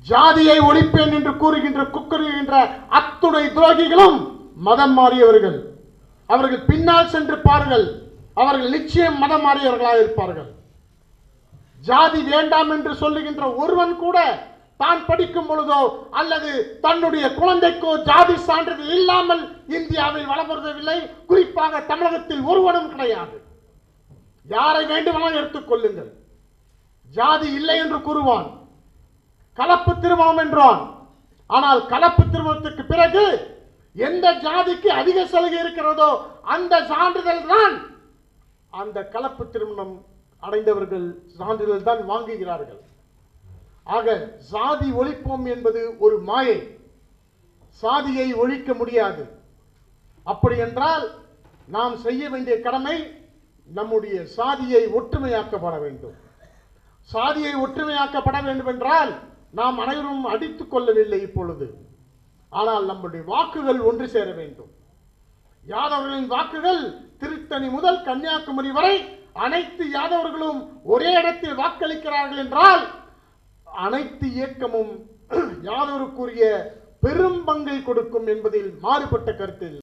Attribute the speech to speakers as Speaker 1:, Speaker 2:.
Speaker 1: ஜாதியை ஒழிப்பேன் என்று கூறுகின்ற குக்கருகின்ற அத்துணை துரோகிகளும் மதம் மாறியவர்கள். அவர்கள் பின்னால் சென்று பாருங்கள், அவர்கள் நிச்சயம் மதம் மாறியவர்களாக இருப்பார்கள். ஜாதி வேண்டாம் என்று சொல்லுகின்ற ஒருவன் கூட தான் படிக்கும் பொழுதோ அல்லது தன்னுடைய குழந்தைக்கோ ஜாதி சான்றிதழ் இல்லாமல் இந்தியாவில் வளர்வதில்லை. குறிப்பாக தமிழகத்தில் ஒருவனும் கிடையாது. யாரை வேண்டுமானால் எடுத்துக்கொள்ளுங்கள், ஜாதி இல்லை என்று கூறுவான், கலப்பு திருமணம் என்றான். ஆனால் கலப்பு திருமணத்துக்கு பிறகு எந்த ஜாதிக்கு அதிக சலுகை இருக்கிறதோ அந்த சான்றிதழ் தான் அந்த கலப்பு திருமணம் அடைந்தவர்கள் சான்றிதழ் தான் வாங்குகிறார்கள். ஆக சாதி ஒழிப்போம் என்பது ஒரு மாயை. சாதியை ஒழிக்க முடியாது. அப்படி என்றால் நாம் செய்ய வேண்டிய கடமை நம்முடைய சாதியை ஒற்றுமையாக்கப்பட வேண்டும். சாதியை ஒற்றுமையாக்கப்பட வேண்டும் என்றால் நாம் அனைவரும் அடித்துக் கொள்ளவில்லை இப்பொழுது. ஆனால் நம்முடைய வாக்குகள் ஒன்று சேர வேண்டும். யாதவர்களின் வாக்குகள் திருத்தணி முதல் கன்னியாகுமரி வரை அனைத்து யாதவர்களும் ஒரே இடத்தில் வாக்களிக்கிறார்கள் என்றால் அனைத்து இயக்கமும் யாதவருக்குரிய பெரும் பங்கை கொடுக்கும் என்பதில் மாறுபட்ட கருத்து இல்லை.